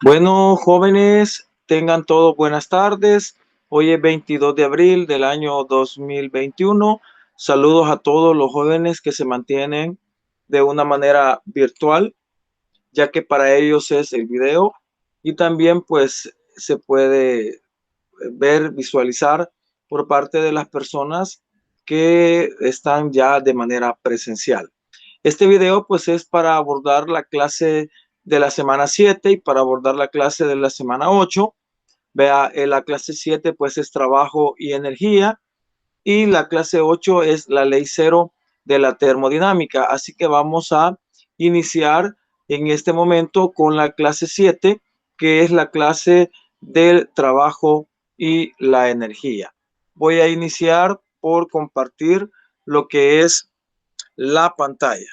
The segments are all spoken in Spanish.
Bueno, jóvenes, tengan todos buenas tardes. Hoy es 22 de abril del año 2021. Saludos a todos los jóvenes que se mantienen de una manera virtual, ya que para ellos es el video y también pues se puede ver, visualizar por parte de las personas que están ya de manera presencial. Este video pues es para abordar la clase de la semana 7 y para abordar la clase de la semana 8. Vea, la clase 7 pues es trabajo y energía y la clase 8 es la ley cero de la termodinámica. Así que vamos a iniciar en este momento con la clase 7, que es la clase del trabajo y la energía. Voy a iniciar por compartir lo que es la pantalla.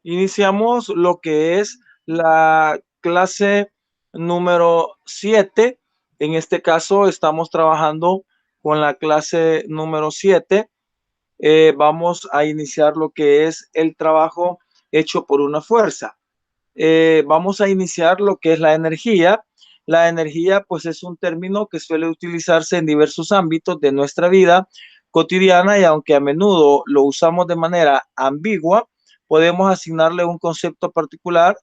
Iniciamos lo que es la clase número 7. En este caso estamos trabajando con la clase número 7. Vamos a iniciar lo que es el trabajo hecho por una fuerza. Vamos a iniciar lo que es la energía. La energía, pues, es un término que suele utilizarse en diversos ámbitos de nuestra vida cotidiana y aunque a menudo lo usamos de manera ambigua, podemos asignarle un concepto particular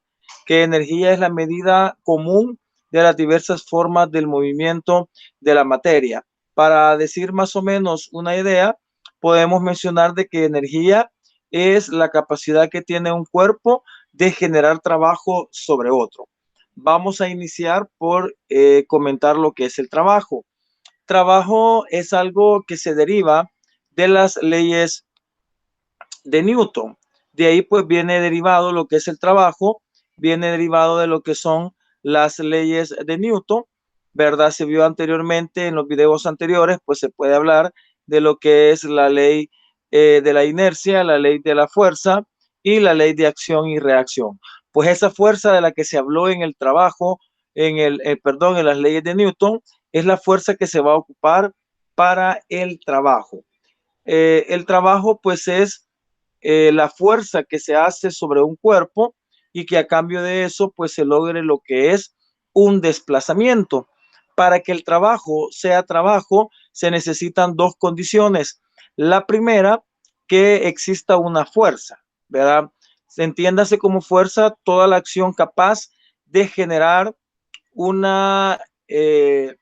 que energía es la medida común de las diversas formas del movimiento de la materia. Para decir más o menos una idea, podemos mencionar de que energía es la capacidad que tiene un cuerpo de generar trabajo sobre otro. Vamos a iniciar por comentar lo que es el trabajo. Trabajo es algo que se deriva de las leyes de Newton. De ahí pues viene derivado lo que es el trabajo, viene derivado de lo que son las leyes de Newton, ¿verdad? Se vio anteriormente en los videos anteriores, pues se puede hablar de lo que es la ley de la inercia, la ley de la fuerza y la ley de acción y reacción. Pues esa fuerza de la que se habló en el trabajo, perdón, en las leyes de Newton, es la fuerza que se va a ocupar para el trabajo. El trabajo pues es la fuerza que se hace sobre un cuerpo y que a cambio de eso pues se logre lo que es un desplazamiento. Para que el trabajo sea trabajo se necesitan dos condiciones. La primera, que exista una fuerza, ¿verdad? Entiéndase como fuerza toda la acción capaz de generar una, eh,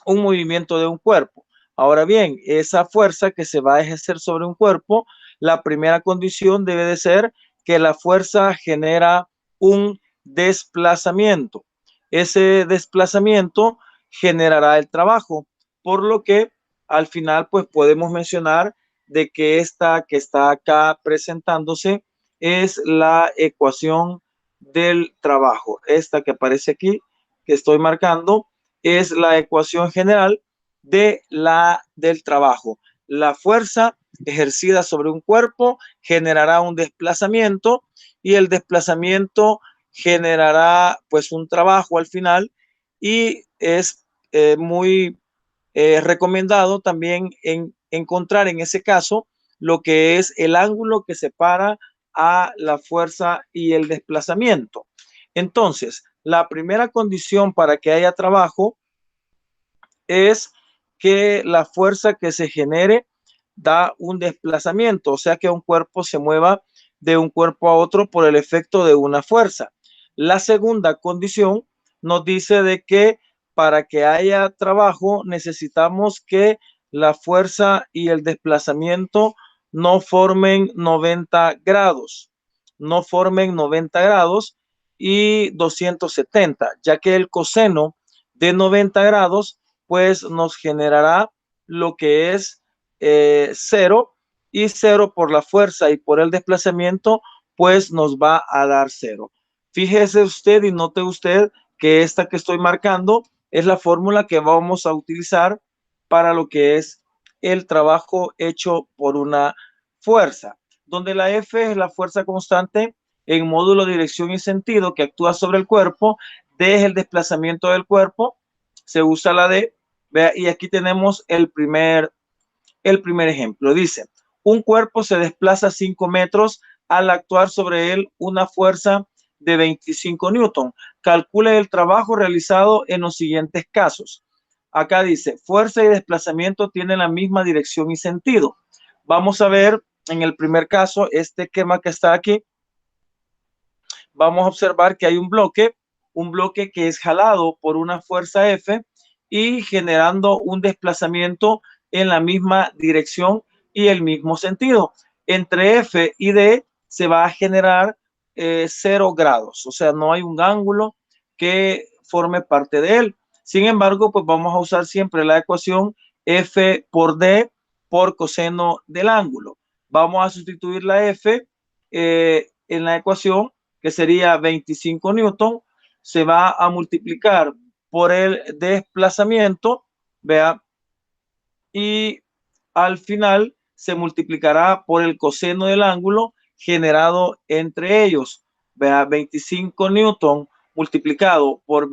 un movimiento de un cuerpo. Ahora bien, esa fuerza que se va a ejercer sobre un cuerpo, la primera condición debe de ser que la fuerza genera un desplazamiento. Ese desplazamiento generará el trabajo, por lo que al final pues podemos mencionar de que esta que está acá presentándose es la ecuación del trabajo. Esta que aparece aquí, que estoy marcando, es la ecuación general del trabajo. La fuerza ejercida sobre un cuerpo generará un desplazamiento y el desplazamiento generará pues un trabajo al final y es muy recomendado también encontrar en ese caso lo que es el ángulo que separa a la fuerza y el desplazamiento. Entonces, la primera condición para que haya trabajo es que la fuerza que se genere da un desplazamiento, o sea que un cuerpo se mueva de un cuerpo a otro por el efecto de una fuerza. La segunda condición nos dice de que para que haya trabajo necesitamos que la fuerza y el desplazamiento no formen 90 grados, no formen 90 grados y 270, ya que el coseno de 90 grados pues nos generará lo que es 0 y 0 por la fuerza y por el desplazamiento pues nos va a dar 0. Fíjese usted y note usted que esta que estoy marcando es la fórmula que vamos a utilizar para lo que es el trabajo hecho por una fuerza, donde la F es la fuerza constante en módulo, dirección y sentido que actúa sobre el cuerpo. D es el desplazamiento del cuerpo, se usa la D. Vea, y aquí tenemos el primer ejemplo. Dice, un cuerpo se desplaza 5 metros al actuar sobre él una fuerza de 25 newton. Calcule el trabajo realizado en los siguientes casos. Acá dice, fuerza y desplazamiento tienen la misma dirección y sentido. Vamos a ver en el primer caso, este esquema que está aquí, vamos a observar que hay un bloque que es jalado por una fuerza F y generando un desplazamiento en la misma dirección y el mismo sentido. Entre F y D se va a generar 0 grados, o sea, no hay un ángulo que forme parte de él. Sin embargo, pues vamos a usar siempre la ecuación F por D por coseno del ángulo. Vamos a sustituir la F en la ecuación, que sería 25 newton, se va a multiplicar por el desplazamiento, vea, y al final se multiplicará por el coseno del ángulo generado entre ellos. Vea, 25 newton multiplicado por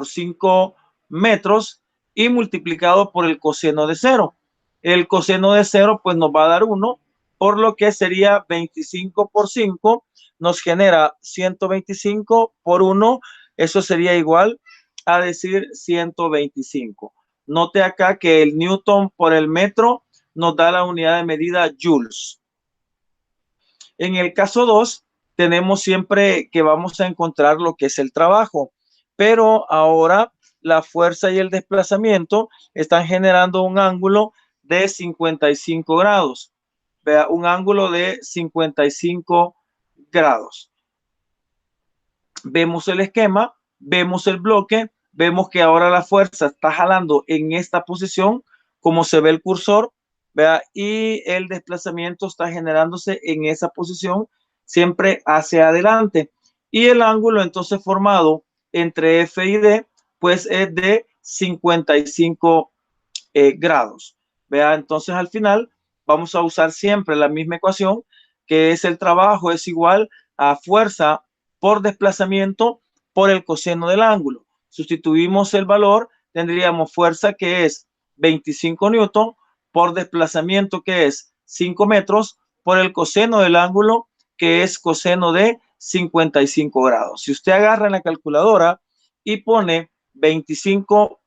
5 metros y multiplicado por el coseno de 0. El coseno de 0 pues nos va a dar 1, por lo que sería 25 por 5, nos genera 125 por 1, eso sería igual a decir 125. Note acá que el newton por el metro nos da la unidad de medida joules. En el caso 2, tenemos siempre que vamos a encontrar lo que es el trabajo, pero ahora la fuerza y el desplazamiento están generando un ángulo de 55 grados. Vea, un ángulo de 55 grados. Vemos el esquema, vemos el bloque, vemos que ahora la fuerza está jalando en esta posición, como se ve el cursor, ¿vea? Y el desplazamiento está generándose en esa posición, siempre hacia adelante. Y el ángulo entonces formado entre F y D, pues es de 55 grados. Vea, entonces al final vamos a usar siempre la misma ecuación, que es el trabajo es igual a fuerza por desplazamiento por el coseno del ángulo. Sustituimos el valor, tendríamos fuerza que es 25 newton por desplazamiento que es 5 metros por el coseno del ángulo que es coseno de 55 grados. Si usted agarra en la calculadora y pone 25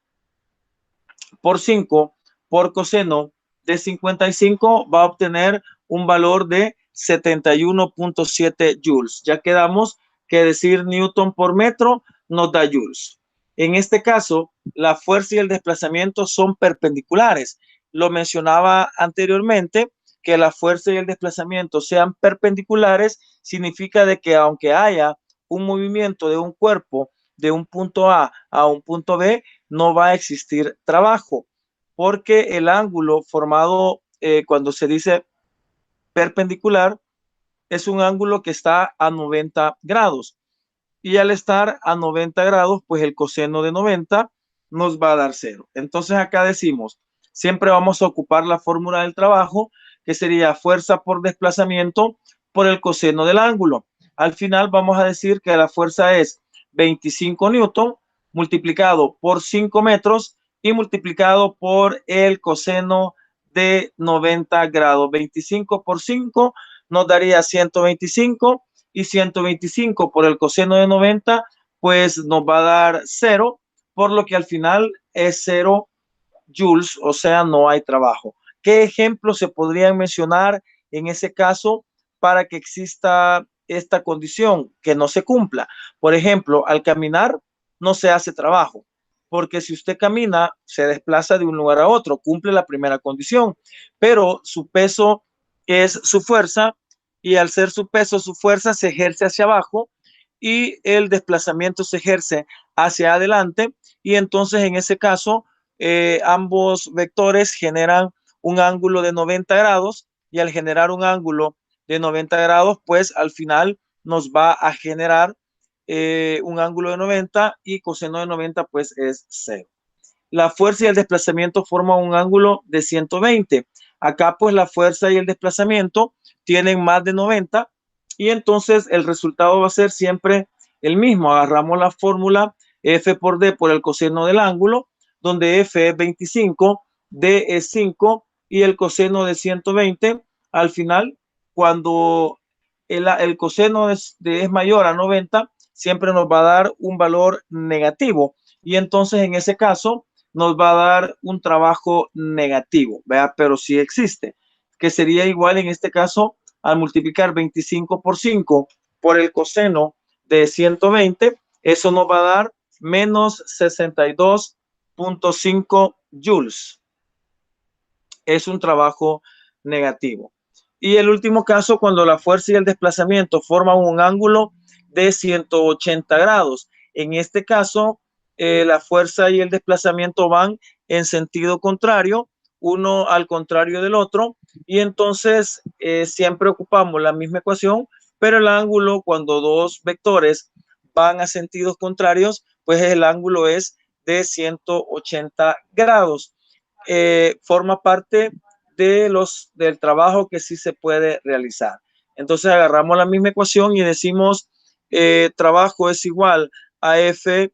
por 5 por coseno de 55, va a obtener un valor de 71.7 joules. Ya quedamos que decir newton por metro nos da joules. En este caso, la fuerza y el desplazamiento son perpendiculares. Lo mencionaba anteriormente, que la fuerza y el desplazamiento sean perpendiculares significa de que aunque haya un movimiento de un cuerpo de un punto A un punto B, no va a existir trabajo, porque el ángulo formado cuando se dice perpendicular es un ángulo que está a 90 grados. Y al estar a 90 grados, pues el coseno de 90 nos va a dar 0. Entonces acá decimos, siempre vamos a ocupar la fórmula del trabajo, que sería fuerza por desplazamiento por el coseno del ángulo. Al final vamos a decir que la fuerza es 25 newton multiplicado por 5 metros y multiplicado por el coseno de 90 grados. 25 por 5 nos daría 125 y 125 por el coseno de 90, pues nos va a dar 0, por lo que al final es 0 joules, o sea, no hay trabajo. ¿Qué ejemplos se podrían mencionar en ese caso para que exista esta condición, que no se cumpla? Por ejemplo, al caminar no se hace trabajo, porque si usted camina, se desplaza de un lugar a otro, cumple la primera condición, pero su peso es su fuerza y al ser su peso, su fuerza se ejerce hacia abajo y el desplazamiento se ejerce hacia adelante y entonces en ese caso ambos vectores generan un ángulo de 90 grados y al generar un ángulo de 90 grados, pues al final nos va a generar un ángulo de 90 y coseno de 90 pues es 0. la fuerza y el desplazamiento forman un ángulo de 120. Acá pues la fuerza y el desplazamiento tienen más de 90 y entonces el resultado va a ser siempre el mismo. Agarramos la fórmula F por D por el coseno del ángulo, donde F es 25, D es 5 y el coseno de 120. Al final, cuando el coseno es mayor a 90, siempre nos va a dar un valor negativo. Y entonces en ese caso nos va a dar un trabajo negativo, ¿verdad? Pero sí existe, que sería igual en este caso al multiplicar 25 por 5 por el coseno de 120, eso nos va a dar menos 62.5 joules. Es un trabajo negativo. Y el último caso, cuando la fuerza y el desplazamiento forman un ángulo de 180 grados. En este caso, la fuerza y el desplazamiento van en sentido contrario, uno al contrario del otro, y entonces siempre ocupamos la misma ecuación, pero el ángulo, cuando dos vectores van a sentidos contrarios, pues el ángulo es de 180 grados. Forma parte del trabajo que sí se puede realizar. Entonces agarramos la misma ecuación y decimos trabajo es igual a F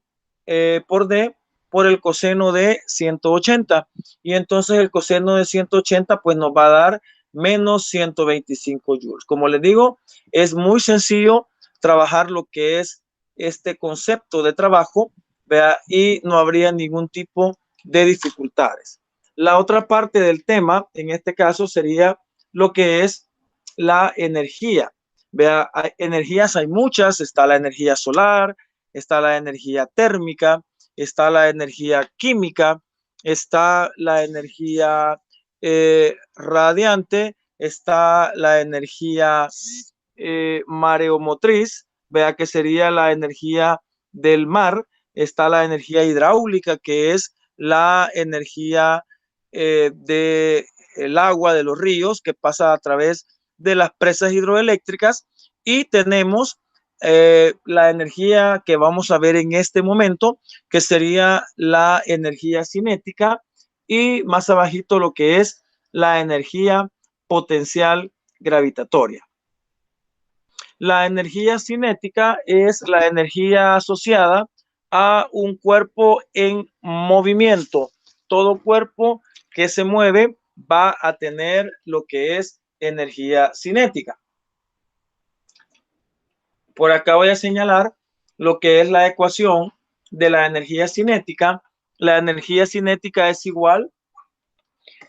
por D por el coseno de 180. Y entonces el coseno de 180 pues nos va a dar menos 125 joules. Como les digo, es muy sencillo trabajar lo que es este concepto de trabajo, ¿vea? Y no habría ningún tipo de dificultades. La otra parte del tema, en este caso, sería lo que es la energía. Vea, energías hay muchas, está la energía solar, está la energía térmica, está la energía química, está la energía radiante, está la energía mareomotriz, vea que sería la energía del mar, está la energía hidráulica, que es la energía del agua de los ríos que pasa a través de las presas hidroeléctricas y tenemos la energía que vamos a ver en este momento, que sería la energía cinética y más abajito lo que es la energía potencial gravitatoria. La energía cinética es la energía asociada a un cuerpo en movimiento. Todo cuerpo que se mueve va a tener lo que es energía cinética. Por acá voy a señalar lo que es la ecuación de la energía cinética. La energía cinética es igual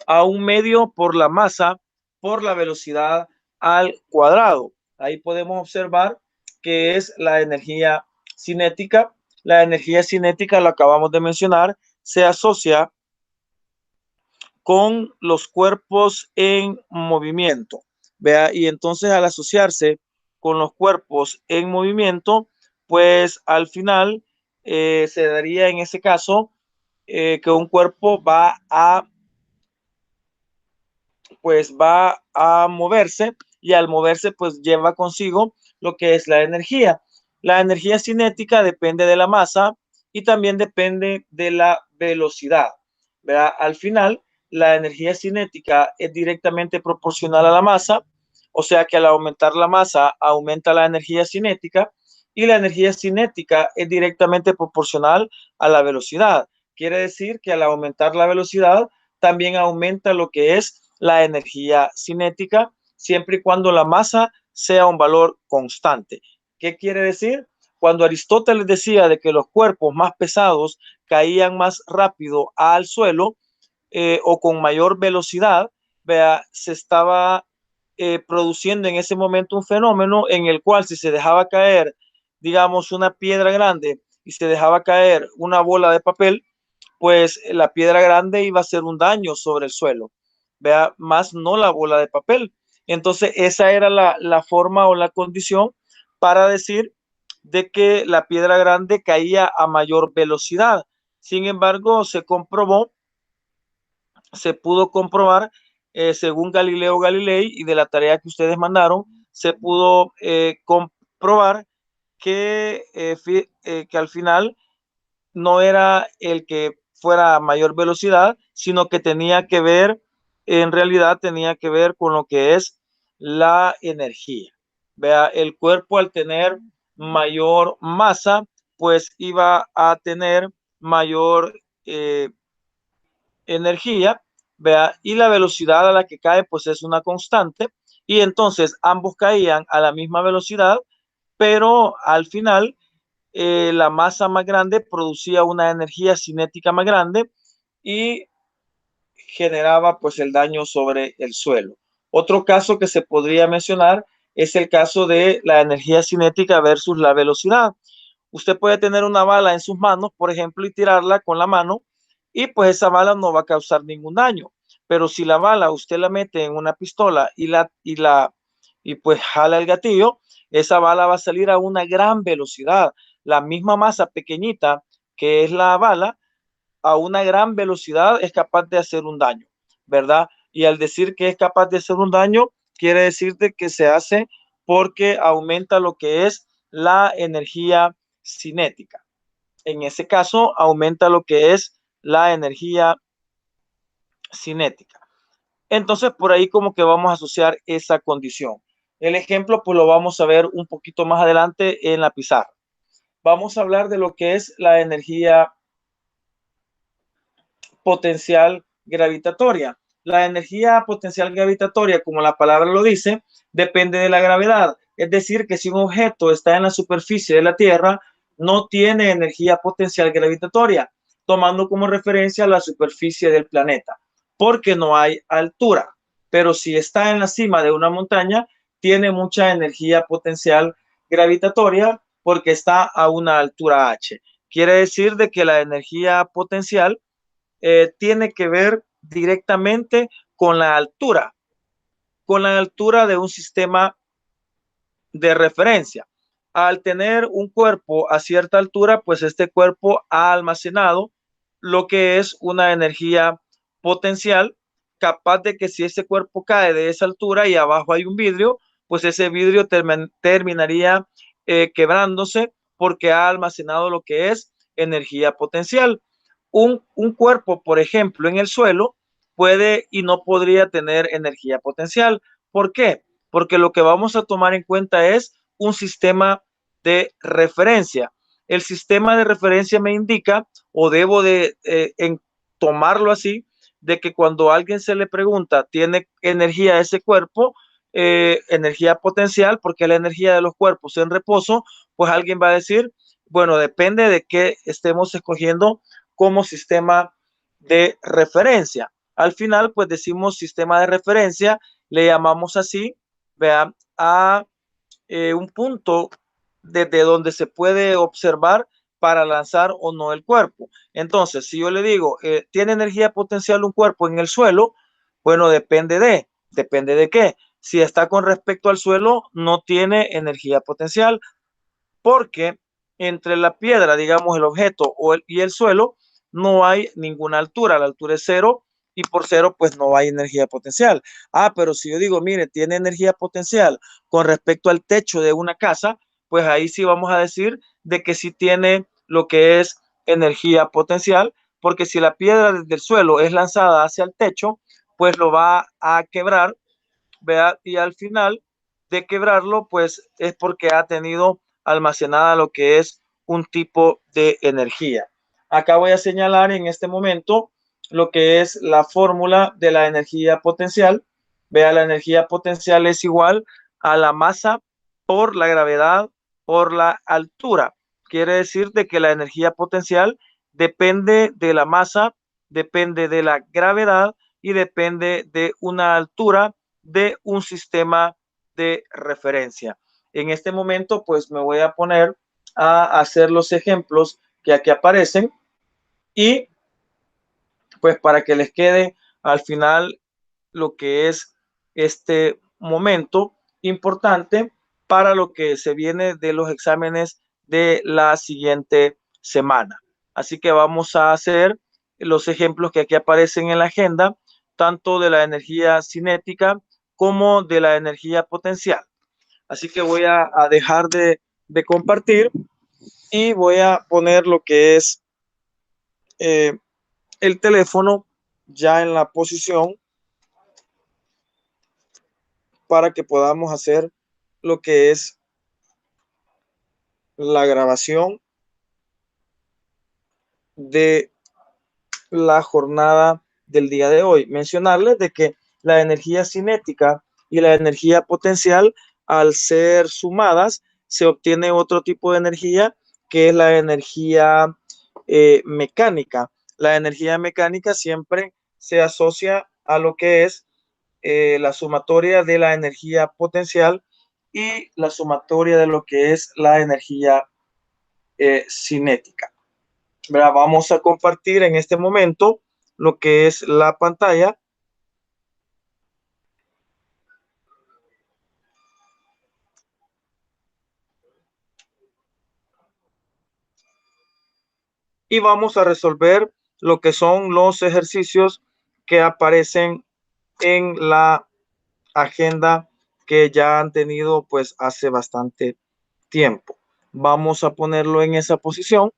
a un medio por la masa por la velocidad al cuadrado. Ahí podemos observar que es la energía cinética. La energía cinética, lo acabamos de mencionar, se asocia con los cuerpos en movimiento. ¿Vea? Y entonces al asociarse con los cuerpos en movimiento, pues al final se daría en ese caso que un cuerpo va a moverse y al moverse pues lleva consigo lo que es la energía. La energía cinética depende de la masa y también depende de la velocidad. ¿Verdad? Al final, la energía cinética es directamente proporcional a la masa, o sea que al aumentar la masa aumenta la energía cinética y la energía cinética es directamente proporcional a la velocidad. Quiere decir que al aumentar la velocidad también aumenta lo que es la energía cinética, siempre y cuando la masa sea un valor constante. ¿Qué quiere decir? Cuando Aristóteles decía de que los cuerpos más pesados caían más rápido al suelo o con mayor velocidad, vea, se estaba produciendo en ese momento un fenómeno en el cual si se dejaba caer, digamos, una piedra grande y se dejaba caer una bola de papel, pues la piedra grande iba a hacer un daño sobre el suelo, vea, más no la bola de papel. Entonces esa era la forma o la condición para decir de que la piedra grande caía a mayor velocidad. Sin embargo, se pudo comprobar, según Galileo Galilei y de la tarea que ustedes mandaron, se pudo comprobar que al final no era el que fuera a mayor velocidad, sino que tenía que ver, en realidad tenía que ver con lo que es la energía. Vea, el cuerpo al tener mayor masa, pues iba a tener mayor energía, vea, y la velocidad a la que cae, pues es una constante, y entonces ambos caían a la misma velocidad, pero al final la masa más grande producía una energía cinética más grande y generaba pues el daño sobre el suelo. Otro caso que se podría mencionar es el caso de la energía cinética versus la velocidad. Usted puede tener una bala en sus manos, por ejemplo, y tirarla con la mano, y pues esa bala no va a causar ningún daño. Pero si la bala usted la mete en una pistola y pues jala el gatillo, esa bala va a salir a una gran velocidad. La misma masa pequeñita que es la bala, a una gran velocidad es capaz de hacer un daño, ¿verdad? Y al decir que es capaz de hacer un daño, quiere decirte que se hace porque aumenta lo que es la energía cinética. En ese caso, aumenta lo que es la energía cinética. Entonces, por ahí como que vamos a asociar esa condición. El ejemplo, pues lo vamos a ver un poquito más adelante en la pizarra. Vamos a hablar de lo que es la energía potencial gravitatoria. La energía potencial gravitatoria, como la palabra lo dice, depende de la gravedad. Es decir, que si un objeto está en la superficie de la Tierra, no tiene energía potencial gravitatoria, tomando como referencia la superficie del planeta, porque no hay altura. Pero si está en la cima de una montaña, tiene mucha energía potencial gravitatoria porque está a una altura h. Quiere decir de que la energía potencial tiene que ver directamente con la altura de un sistema de referencia. Al tener un cuerpo a cierta altura, pues este cuerpo ha almacenado lo que es una energía potencial capaz de que si ese cuerpo cae de esa altura y abajo hay un vidrio, pues ese vidrio terminaría quebrándose porque ha almacenado lo que es energía potencial. Un cuerpo, por ejemplo, en el suelo puede y no podría tener energía potencial. ¿Por qué? Porque lo que vamos a tomar en cuenta es un sistema de referencia. El sistema de referencia me indica, o debo de tomarlo así, de que cuando a alguien se le pregunta, ¿tiene energía ese cuerpo? Energía potencial, porque la energía de los cuerpos en reposo, pues alguien va a decir, bueno, depende de qué estemos escogiendo como sistema de referencia. Al final, pues decimos sistema de referencia, le llamamos así, vean, a un punto desde donde se puede observar para lanzar o no el cuerpo. Entonces, si yo le digo, ¿tiene energía potencial un cuerpo en el suelo? Bueno, depende de qué. Si está con respecto al suelo, no tiene energía potencial porque entre la piedra, digamos, el objeto y el suelo, no hay ninguna altura. La altura es cero y por cero, pues no hay energía potencial. Ah, pero si yo digo, mire, tiene energía potencial con respecto al techo de una casa, pues ahí sí vamos a decir de que sí tiene lo que es energía potencial, porque si la piedra desde el suelo es lanzada hacia el techo, pues lo va a quebrar, ¿verdad? Y al final de quebrarlo, pues es porque ha tenido almacenada lo que es un tipo de energía. Acá voy a señalar en este momento lo que es la fórmula de la energía potencial. Vea, la energía potencial es igual a la masa por la gravedad por la altura. Quiere decir de que la energía potencial depende de la masa, depende de la gravedad y depende de una altura de un sistema de referencia. En este momento, pues me voy a poner a hacer los ejemplos que aquí aparecen y pues para que les quede al final lo que es este momento importante para lo que se viene de los exámenes de la siguiente semana. Así que vamos a hacer los ejemplos que aquí aparecen en la agenda, tanto de la energía cinética como de la energía potencial. Así que voy a dejar de compartir y voy a poner lo que es el teléfono ya en la posición para que podamos hacer lo que es la grabación de la jornada del día de hoy. Mencionarles de que la energía cinética y la energía potencial, al ser sumadas, se obtiene otro tipo de energía que es la energía mecánica. La energía mecánica siempre se asocia a lo que es la sumatoria de la energía potencial y la sumatoria de lo que es la energía cinética. ¿Verdad? Vamos a compartir en este momento lo que es la pantalla. Y vamos a resolver lo que son los ejercicios que aparecen en la agenda que ya han tenido pues hace bastante tiempo. Vamos a ponerlo en esa posición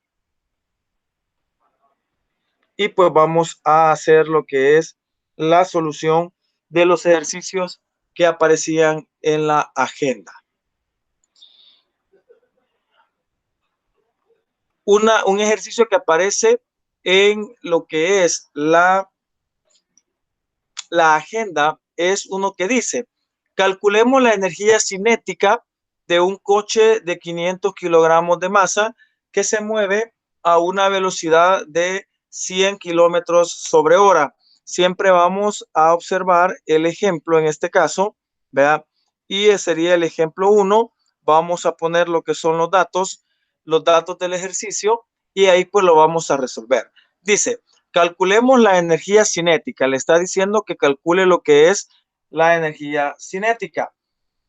y pues vamos a hacer lo que es la solución de los ejercicios que aparecían en la agenda. Un ejercicio que aparece en lo que es la agenda es uno que dice, calculemos la energía cinética de un coche de 500 kilogramos de masa que se mueve a una velocidad de 100 kilómetros sobre hora. Siempre vamos a observar el ejemplo en este caso, ¿verdad? Y sería el ejemplo 1. Vamos a poner lo que son los datos del ejercicio y ahí pues lo vamos a resolver. Dice, calculemos la energía cinética. Le está diciendo que calcule lo que es la energía cinética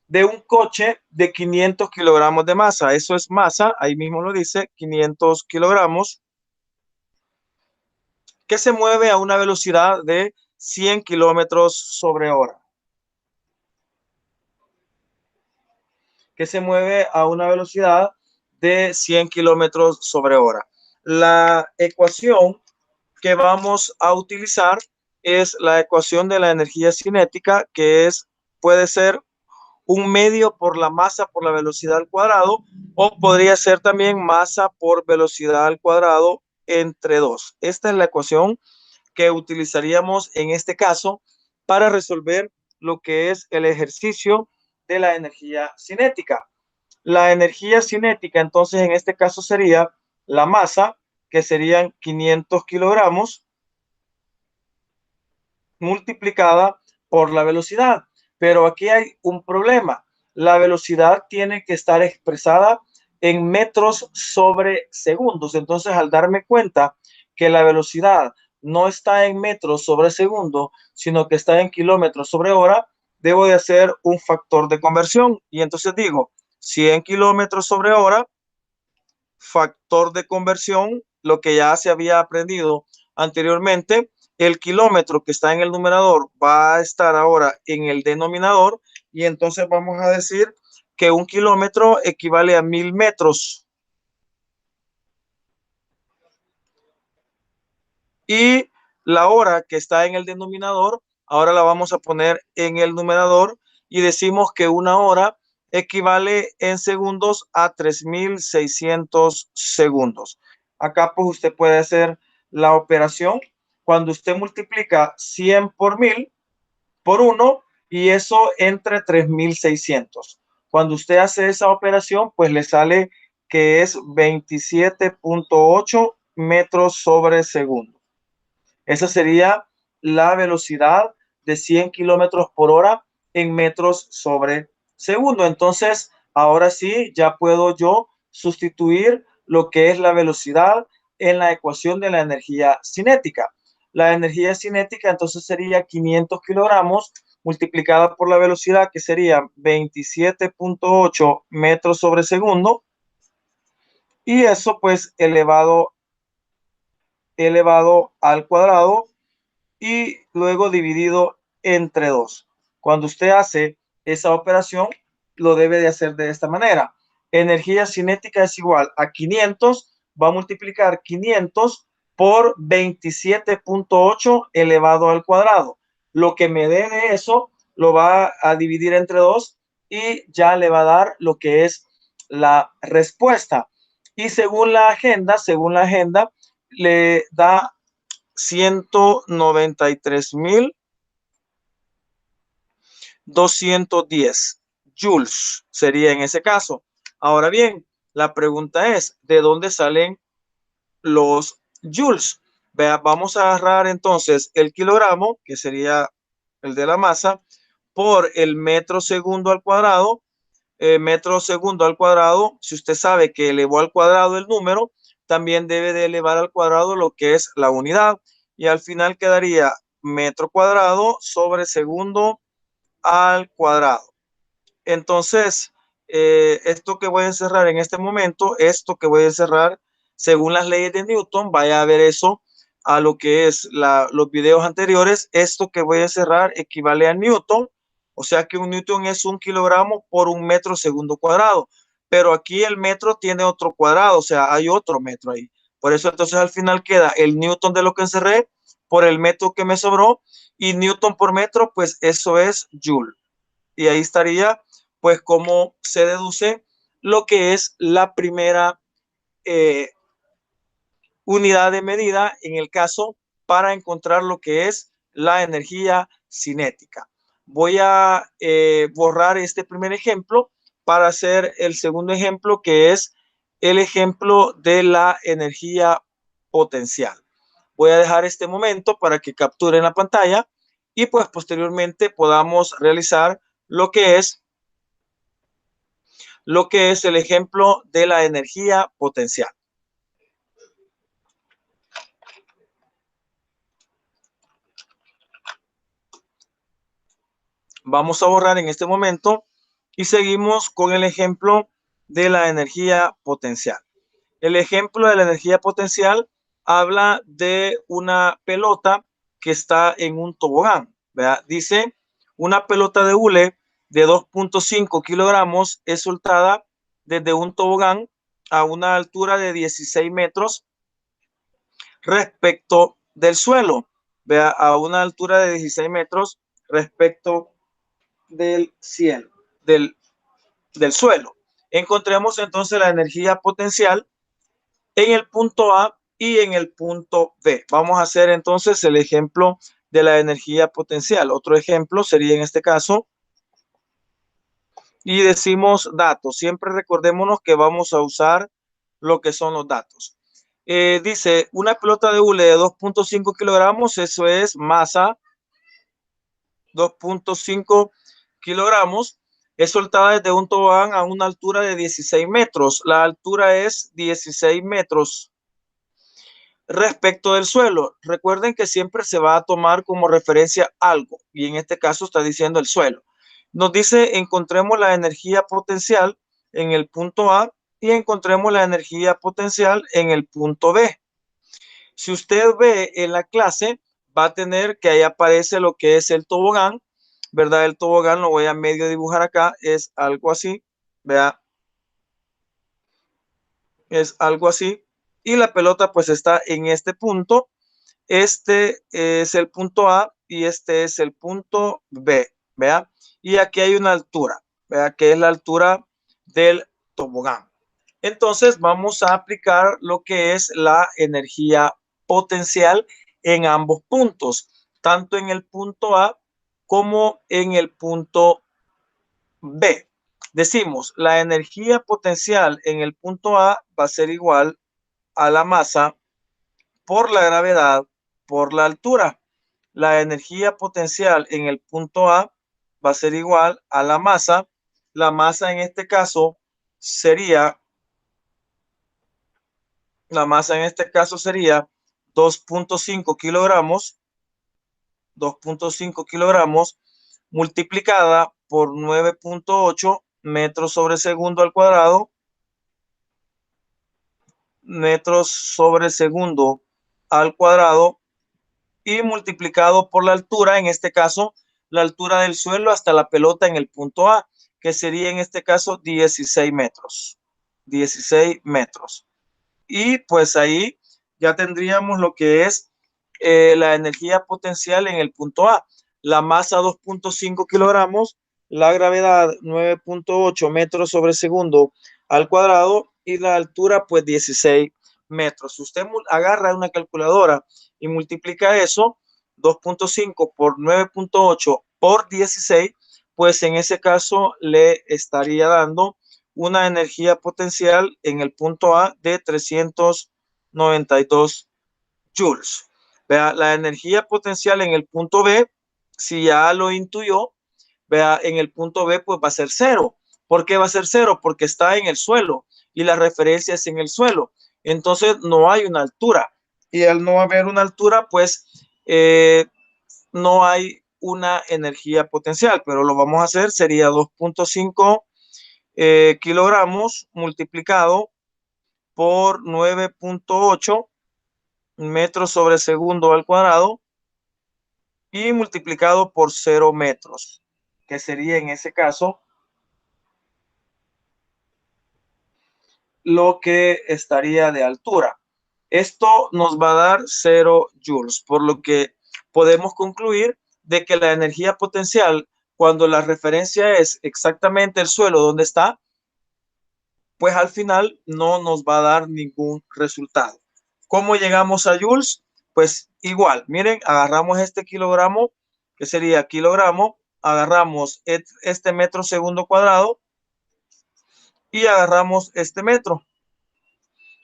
de un coche de 500 kilogramos de masa. Eso es masa, ahí mismo lo dice, 500 kilogramos, que se mueve a una velocidad de 100 kilómetros sobre hora. Que se mueve a una velocidad de 100 kilómetros sobre hora. La ecuación que vamos a utilizar es la ecuación de la energía cinética, que puede ser un medio por la masa por la velocidad al cuadrado, o podría ser también masa por velocidad al cuadrado entre 2. Esta es la ecuación que utilizaríamos en este caso para resolver lo que es el ejercicio de la energía cinética. La energía cinética, entonces, en este caso sería la masa, que serían 500 kilogramos, multiplicada por la velocidad. Pero aquí hay un problema. La velocidad tiene que estar expresada en metros sobre segundos. Entonces, al darme cuenta que la velocidad no está en metros sobre segundo, sino que está en kilómetros sobre hora, debo de hacer un factor de conversión. Y entonces digo, 100 kilómetros sobre hora, factor de conversión, lo que ya se había aprendido anteriormente, el kilómetro que está en el numerador va a estar ahora en el denominador y entonces vamos a decir que un kilómetro equivale a 1000 metros. Y la hora que está en el denominador, ahora la vamos a poner en el numerador y decimos que una hora equivale en segundos a 3600 segundos. Acá pues usted puede hacer la operación cuando usted multiplica 100 por 1000 por 1 y eso entre 3600. Cuando usted hace esa operación, pues le sale que es 27.8 metros sobre segundo. Esa sería la velocidad de 100 kilómetros por hora en metros sobre segundo. Entonces, ahora sí, ya puedo yo sustituir lo que es la velocidad en la ecuación de la energía cinética. La energía cinética entonces sería 500 kilogramos multiplicada por la velocidad, que sería 27.8 metros sobre segundo, y eso pues elevado al cuadrado y luego dividido entre 2. Cuando usted hace esa operación, lo debe de hacer de esta manera. Energía cinética es igual a 500, va a multiplicar 500 por 27.8 elevado al cuadrado. Lo que me dé de eso lo va a dividir entre 2 y ya le va a dar lo que es la respuesta. Y según la agenda, le da 193.210 joules sería en ese caso. Ahora bien, la pregunta es, ¿de dónde salen los joules? Vea, vamos a agarrar entonces el kilogramo, que sería el de la masa, por el metro segundo al cuadrado. Metro segundo al cuadrado, si usted sabe que elevó al cuadrado el número, también debe de elevar al cuadrado lo que es la unidad. Y al final quedaría metro cuadrado sobre segundo al cuadrado. Entonces, esto que voy a encerrar en este momento, esto que voy a encerrar según las leyes de Newton, vaya a ver eso a lo que es los videos anteriores. Esto que voy a encerrar equivale a Newton, o sea que un Newton es 1 kilogramo por 1 metro segundo cuadrado, pero aquí el metro tiene otro cuadrado, o sea, hay otro metro ahí. Por eso entonces al final queda el Newton de lo que encerré por el metro que me sobró, y Newton por metro, pues eso es Joule. Y ahí estaría pues cómo se deduce lo que es la primera unidad de medida en el caso para encontrar lo que es la energía cinética. Voy a borrar este primer ejemplo para hacer el segundo ejemplo, que es el ejemplo de la energía potencial. Voy a dejar este momento para que capturen la pantalla y pues posteriormente podamos realizar lo que es el ejemplo de la energía potencial. Vamos a borrar en este momento y seguimos con el ejemplo de la energía potencial. El ejemplo de la energía potencial habla de una pelota que está en un tobogán, ¿verdad? Dice, una pelota de hule de 2.5 kilogramos es soltada desde un tobogán a una altura de 16 metros respecto del suelo, vea, a una altura de 16 metros respecto del cielo, del suelo. Encontremos entonces la energía potencial en el punto A y en el punto B. Vamos a hacer entonces el ejemplo de la energía potencial. Otro ejemplo sería en este caso, y decimos datos. Siempre recordémonos que vamos a usar lo que son los datos. Dice, una pelota de hule de 2.5 kilogramos, eso es masa, 2.5 kilogramos, es soltada desde un tobogán a una altura de 16 metros. La altura es 16 metros respecto del suelo. Recuerden que siempre se va a tomar como referencia algo, y en este caso está diciendo el suelo. Nos dice, encontremos la energía potencial en el punto A y encontremos la energía potencial en el punto B. Si usted ve en la clase, va a tener que ahí aparece lo que es el tobogán, ¿verdad? El tobogán lo voy a medio dibujar acá, es algo así, vea, es algo así, y la pelota pues está en este punto. Este es el punto A y este es el punto B, vea, y aquí hay una altura, vea, que es la altura del tobogán. Entonces vamos a aplicar lo que es la energía potencial en ambos puntos, tanto en el punto A como en el punto B. Decimos, la energía potencial en el punto A va a ser igual a la masa por la gravedad por la altura. La energía potencial en el punto A va a ser igual a la masa. La masa en este caso sería 2.5 kilogramos, 2.5 kilogramos multiplicada por 9.8 metros sobre segundo al cuadrado, metros sobre segundo al cuadrado, y multiplicado por la altura, en este caso, la altura del suelo hasta la pelota en el punto A, que sería en este caso 16 metros. 16 metros. Y pues ahí ya tendríamos lo que es la energía potencial en el punto A. La masa 2.5 kilogramos, la gravedad 9.8 metros sobre segundo al cuadrado y la altura pues 16 metros. Si usted agarra una calculadora y multiplica eso, 2.5 por 9.8 por 16, pues en ese caso le estaría dando una energía potencial en el punto A de 392 joules. Vea, la energía potencial en el punto B, si ya lo intuyó, vea, en el punto B pues va a ser cero. ¿Por qué va a ser cero? Porque está en el suelo y la referencia es en el suelo. Entonces no hay una altura. Y al no haber una altura, pues no hay una energía potencial, pero lo vamos a hacer, sería 2.5 kilogramos multiplicado por 9.8 metros sobre segundo al cuadrado y multiplicado por 0 metros, que sería en ese caso lo que estaría de altura. Esto nos va a dar 0 joules, por lo que podemos concluir de que la energía potencial, cuando la referencia es exactamente el suelo donde está, pues al final no nos va a dar ningún resultado. ¿Cómo llegamos a joules? Pues igual, miren, agarramos este kilogramo, que sería kilogramo, agarramos este metro segundo cuadrado y agarramos este metro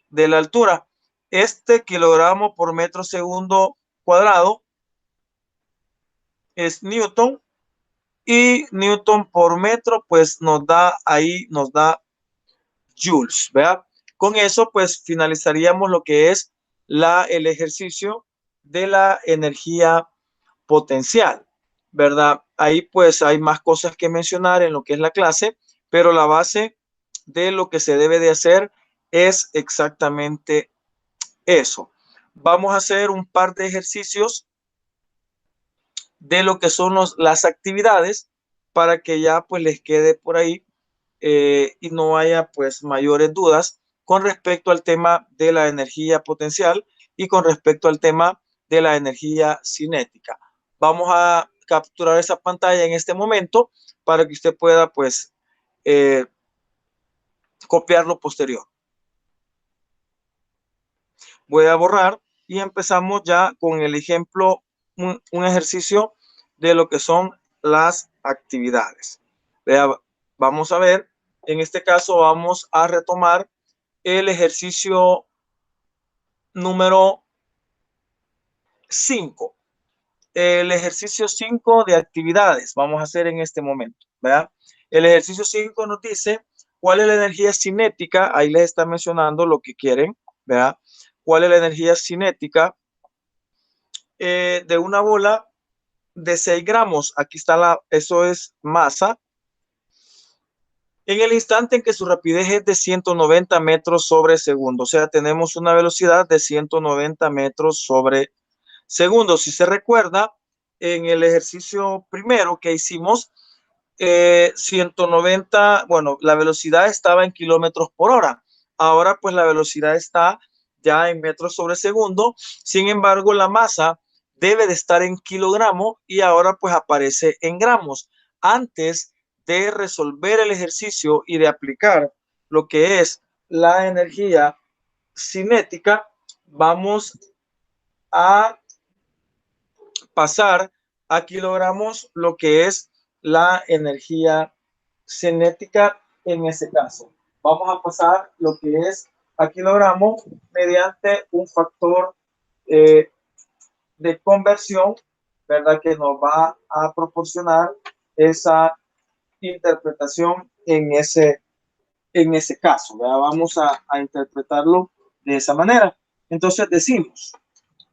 de la altura. Este kilogramo por metro segundo cuadrado es newton y newton por metro pues nos da ahí, nos da joules, ¿verdad? Con eso pues finalizaríamos lo que es el ejercicio de la energía potencial, ¿verdad? Ahí pues hay más cosas que mencionar en lo que es la clase, pero la base de lo que se debe de hacer es exactamente eso. Vamos a hacer un par de ejercicios de lo que son las actividades para que ya pues les quede por ahí y no haya pues mayores dudas con respecto al tema de la energía potencial y con respecto al tema de la energía cinética. Vamos a capturar esa pantalla en este momento para que usted pueda pues copiarlo posterior. Voy a borrar y empezamos ya con el ejemplo, un ejercicio de lo que son las actividades. Vea, vamos a ver, en este caso vamos a retomar el ejercicio número 5. El ejercicio 5 de actividades vamos a hacer en este momento, ¿verdad? El ejercicio 5 nos dice cuál es la energía cinética, ahí les está mencionando lo que quieren, ¿verdad? ¿Cuál es la energía cinética de una bola de 6 gramos? Aquí está eso es masa. En el instante en que su rapidez es de 190 metros sobre segundo, o sea, tenemos una velocidad de 190 metros sobre segundo. Si se recuerda, en el ejercicio primero que hicimos, 190, bueno, la velocidad estaba en kilómetros por hora. Ahora, pues la velocidad está ya en metros sobre segundo. Sin embargo, la masa debe de estar en kilogramos y ahora pues aparece en gramos. Antes de resolver el ejercicio y de aplicar lo que es la energía cinética, vamos a pasar a kilogramos lo que es la energía cinética en ese caso. Vamos a pasar lo que es a kilogramos mediante un factor de conversión, ¿verdad? Que nos va a proporcionar esa interpretación en ese caso, ¿verdad? Vamos a interpretarlo de esa manera. Entonces decimos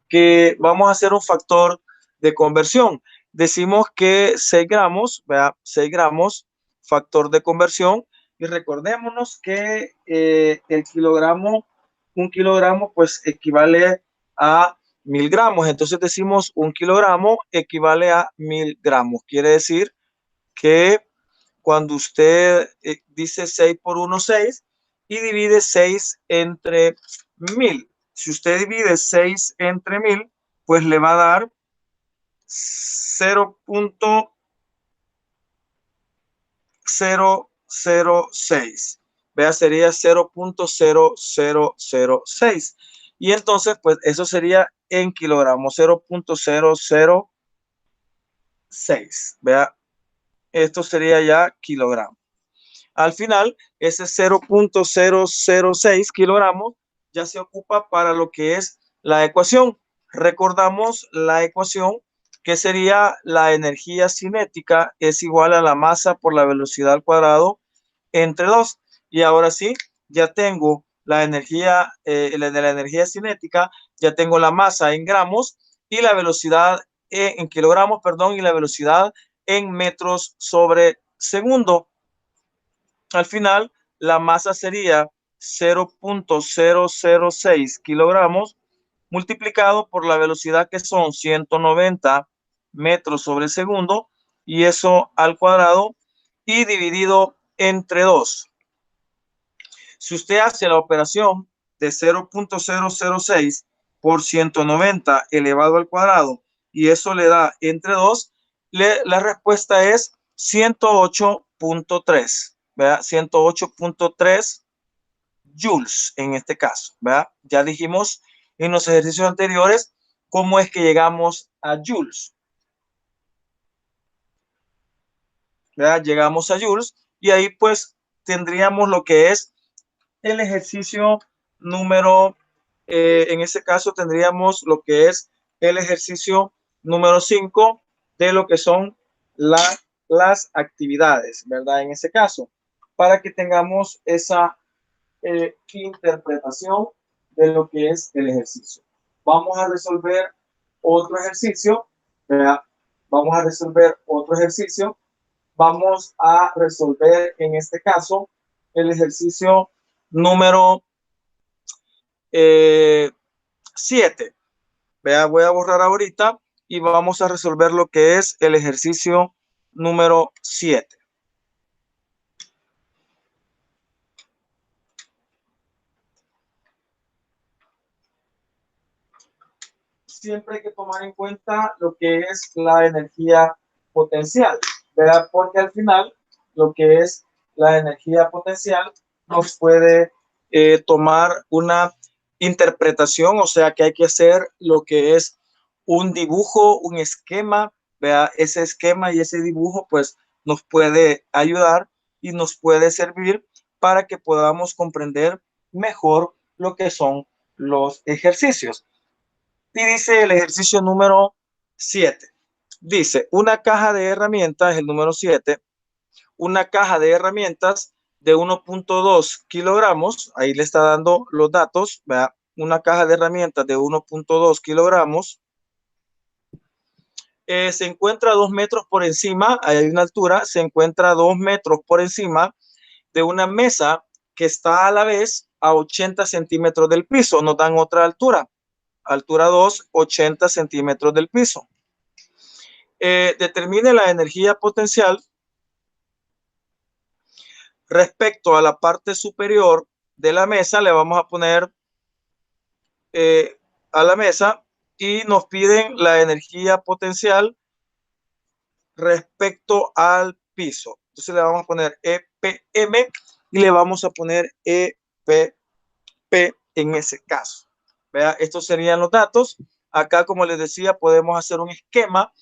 que vamos a hacer un factor de conversión. Decimos que 6 gramos, ¿verdad? 6 gramos, factor de conversión. Y recordémonos que el kilogramo, un kilogramo, pues equivale a 1000 gramos. Entonces decimos un kilogramo equivale a 1000 gramos. Quiere decir que cuando usted dice 6 por 1, 6 y divide 6 entre 1000, Si usted divide 6 entre 1000, pues le va a dar 0.006. Vea, sería 0.0006. Y entonces, pues eso sería en kilogramos, 0.006. Vea, esto sería ya kilogramos. Al final, ese 0.006 kilogramos ya se ocupa para lo que es la ecuación. Recordamos la ecuación, que sería la energía cinética es igual a la masa por la velocidad al cuadrado entre 2. Y ahora sí, ya tengo la energía, de la energía cinética, ya tengo la masa en gramos y la velocidad en kilogramos, perdón, y la velocidad en metros sobre segundo. Al final, la masa sería 0.006 kilogramos multiplicado por la velocidad, que son 190 metros sobre segundo, y eso al cuadrado, y dividido entre 2. Si usted hace la operación de 0.006 por 190 elevado al cuadrado y eso le da entre 2, la respuesta es 108.3. 108.3 joules en este caso. ¿Verdad? Ya dijimos en los ejercicios anteriores cómo es que llegamos a joules. ¿Verdad? Llegamos a joules y ahí pues tendríamos lo que es el ejercicio número, en ese caso tendríamos lo que es el ejercicio número 5 de lo que son las actividades, ¿verdad? En ese caso, para que tengamos esa interpretación de lo que es el ejercicio. Vamos a resolver otro ejercicio, ¿verdad? Vamos a resolver otro ejercicio. Vamos a resolver en este caso el ejercicio número 7. Voy a borrar ahorita y vamos a resolver lo que es el ejercicio número 7. Siempre hay que tomar en cuenta lo que es la energía potencial, ¿verdad? Porque al final lo que es la energía potencial nos puede tomar una interpretación, o sea que hay que hacer lo que es un dibujo, un esquema, ¿verdad? Ese esquema y ese dibujo pues nos puede ayudar y nos puede servir para que podamos comprender mejor lo que son los ejercicios. Y dice el ejercicio número 7. Dice, una caja de herramientas, el número 7, una caja de herramientas de 1.2 kilogramos, ahí le está dando los datos, ¿verdad? Una caja de herramientas de 1.2 kilogramos, se encuentra a 2 metros por encima, hay una altura, se encuentra a 2 metros por encima de una mesa que está a la vez a 80 centímetros del piso. Nos dan otra altura. Altura 2, 80 centímetros del piso. Determine la energía potencial respecto a la parte superior de la mesa. Le vamos a poner a la mesa y nos piden la energía potencial respecto al piso. Entonces le vamos a poner EPM y le vamos a poner EPP en ese caso. ¿Vea? Estos serían los datos. Acá, como les decía, podemos hacer un esquema.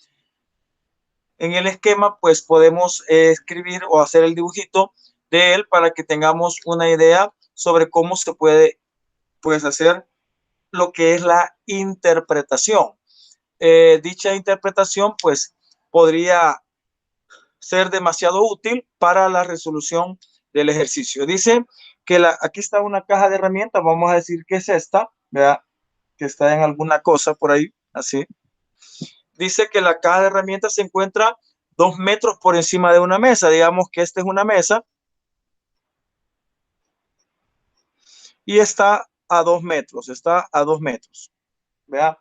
En el esquema, pues podemos escribir o hacer el dibujito de él para que tengamos una idea sobre cómo se puede, pues, hacer lo que es la interpretación. Dicha interpretación, pues, podría ser demasiado útil para la resolución del ejercicio. Dice que aquí está una caja de herramientas, vamos a decir que es esta, ¿verdad? Que está en alguna cosa por ahí, así. Dice que la caja de herramientas se encuentra 2 metros por encima de una mesa. Digamos que esta es una mesa y está a 2 metros, está a 2 metros. ¿Vea?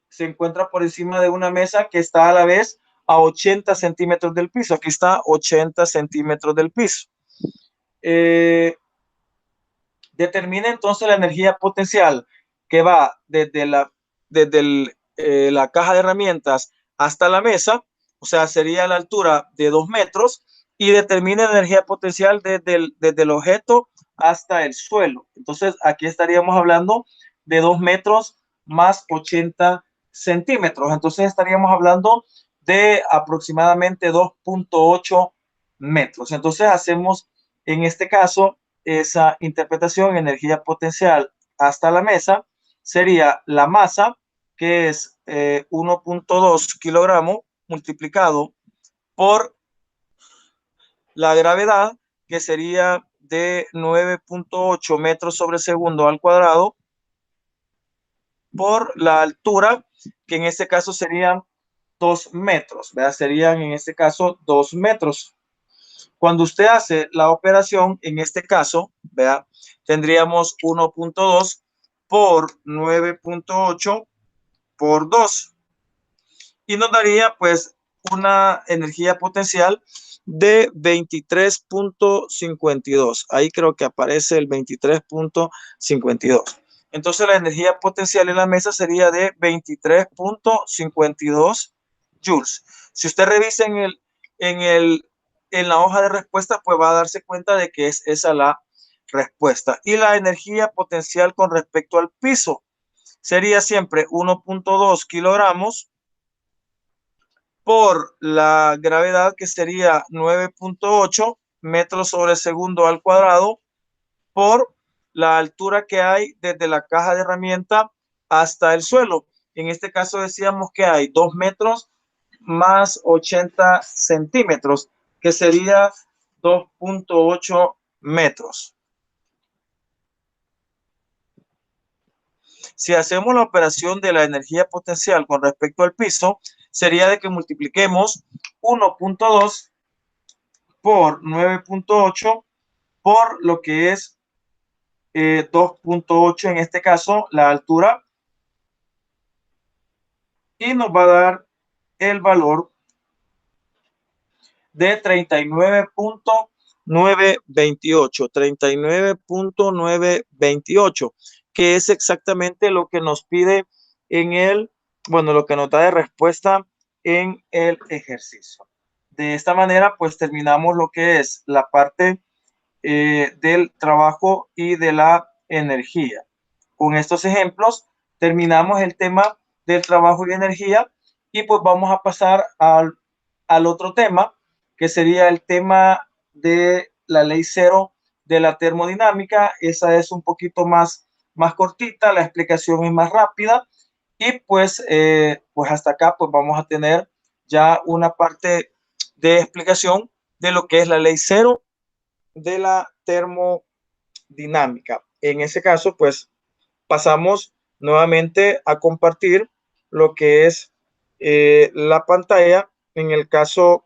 Se encuentra por encima de una mesa que está a la vez a 80 centímetros del piso. Aquí está 80 centímetros del piso. Determina entonces la energía potencial que va desde la caja de herramientas hasta la mesa, o sea, sería la altura de 2 metros, y determina la energía potencial desde el objeto hasta el suelo. Entonces, aquí estaríamos hablando de 2 metros más 80 centímetros. Entonces, estaríamos hablando de aproximadamente 2.8 metros. Entonces, hacemos en este caso esa interpretación: energía potencial hasta la mesa sería la masa, que es 1.2 kilogramos multiplicado por la gravedad, que sería de 9.8 metros sobre segundo al cuadrado, por la altura, que en este caso serían 2 metros, ¿verdad? Serían en este caso 2 metros. Cuando usted hace la operación, en este caso, ¿verdad? Tendríamos 1.2 por 9.8 por 2, y nos daría pues una energía potencial de 23.52. Ahí creo que aparece el 23.52. Entonces la energía potencial en la mesa sería de 23.52 joules. Si usted revisa en la hoja de respuesta, pues va a darse cuenta de que es esa la respuesta. Y la energía potencial con respecto al piso sería siempre 1.2 kilogramos por la gravedad, que sería 9.8 metros sobre segundo al cuadrado, por la altura que hay desde la caja de herramienta hasta el suelo. En este caso decíamos que hay 2 metros más 80 centímetros, que sería 2.8 metros. Si hacemos la operación de la energía potencial con respecto al piso, sería de que multipliquemos 1.2 por 9.8 por lo que es 2.8 en este caso, la altura, y nos va a dar el valor de 39.928, que es exactamente lo que nos pide lo que nos da de respuesta en el ejercicio. De esta manera, pues terminamos lo que es la parte del trabajo y de la energía. Con estos ejemplos terminamos el tema del trabajo y energía, y pues vamos a pasar al otro tema, que sería el tema de la ley cero de la termodinámica. Esa es un poquito más cortita, la explicación es más rápida, y pues hasta acá pues vamos a tener ya una parte de explicación de lo que es la ley cero de la termodinámica. En ese caso, pues pasamos nuevamente a compartir lo que es la pantalla en el caso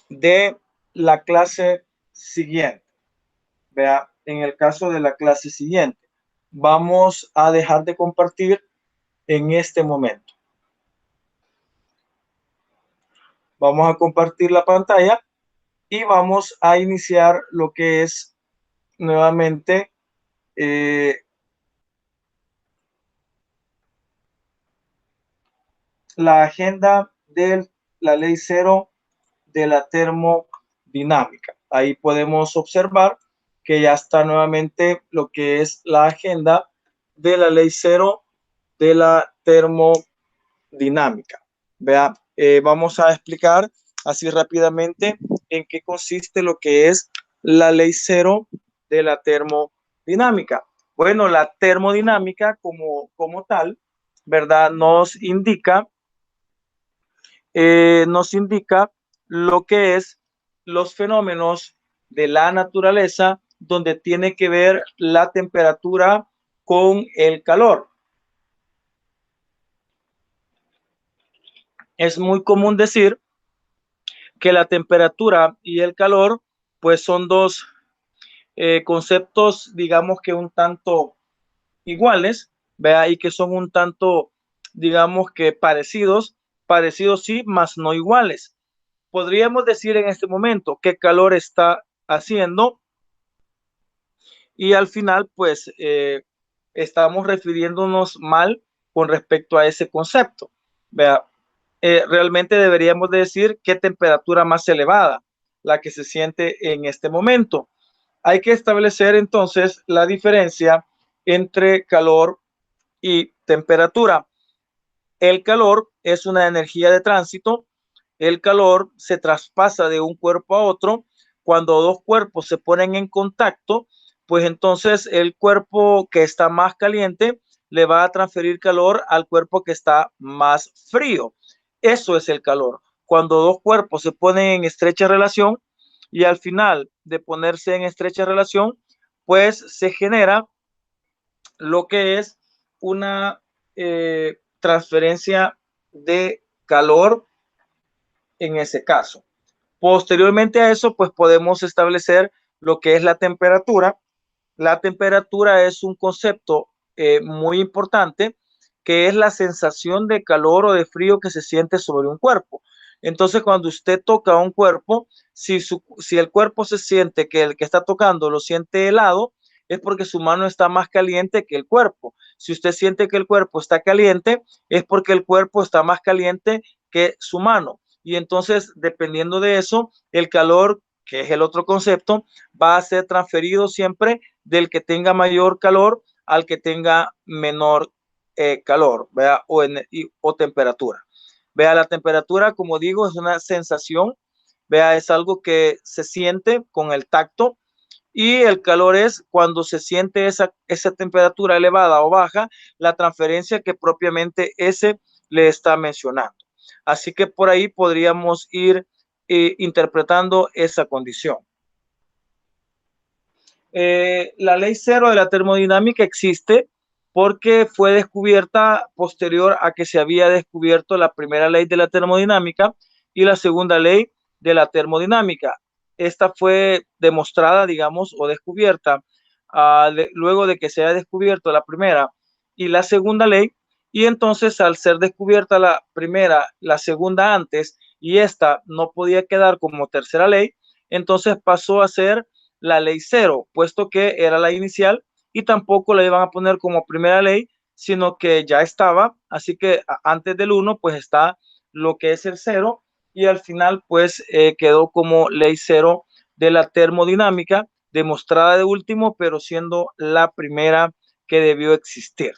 de la clase siguiente. Vea, en el caso de la clase siguiente, vamos a dejar de compartir en este momento. Vamos a compartir la pantalla y vamos a iniciar lo que es nuevamente la agenda de la ley cero de la termodinámica. Ahí podemos observar que ya está nuevamente lo que es la agenda de la ley cero de la termodinámica. Vea, vamos a explicar así rápidamente en qué consiste lo que es la ley cero de la termodinámica. Bueno, la termodinámica como tal, ¿verdad? Nos indica lo que es los fenómenos de la naturaleza, donde tiene que ver la temperatura con el calor. Es muy común decir que la temperatura y el calor pues son dos conceptos, digamos que un tanto iguales, ¿vea? Y que son un tanto, digamos que parecidos sí, mas no iguales. Podríamos decir en este momento qué calor está haciendo y al final pues estamos refiriéndonos mal con respecto a ese concepto. Vea, realmente deberíamos decir qué temperatura más elevada, la que se siente en este momento. Hay que establecer entonces la diferencia entre calor y temperatura. El calor es una energía de tránsito. El calor se traspasa de un cuerpo a otro. Cuando dos cuerpos se ponen en contacto, pues entonces el cuerpo que está más caliente le va a transferir calor al cuerpo que está más frío. Eso es el calor. Cuando dos cuerpos se ponen en estrecha relación y al final de ponerse en estrecha relación, pues se genera lo que es una transferencia de calor en ese caso. Posteriormente a eso, pues podemos establecer lo que es la temperatura. La temperatura es un concepto muy importante, que es la sensación de calor o de frío que se siente sobre un cuerpo. Entonces, cuando usted toca un cuerpo, si el cuerpo se siente que el que está tocando lo siente helado, es porque su mano está más caliente que el cuerpo. Si usted siente que el cuerpo está caliente, es porque el cuerpo está más caliente que su mano. Y entonces, dependiendo de eso, el calor, que es el otro concepto, va a ser transferido siempre del que tenga mayor calor al que tenga menor calor, ¿vea? O temperatura. Vea, la temperatura, como digo, es una sensación, vea, es algo que se siente con el tacto, y el calor es cuando se siente esa temperatura elevada o baja, la transferencia que propiamente ese le está mencionando. Así que por ahí podríamos ir interpretando esa condición. La ley cero de la termodinámica existe porque fue descubierta posterior a que se había descubierto la primera ley de la termodinámica y la segunda ley de la termodinámica. Esta fue demostrada, digamos, o descubierta luego de que se haya descubierto la primera y la segunda ley, y entonces al ser descubierta la primera, la segunda antes, y esta no podía quedar como tercera ley, entonces pasó a ser la ley cero, puesto que era la inicial y tampoco la iban a poner como primera ley, sino que ya estaba, así que antes del 1 pues está lo que es el cero, y al final pues quedó como ley cero de la termodinámica, demostrada de último, pero siendo la primera que debió existir.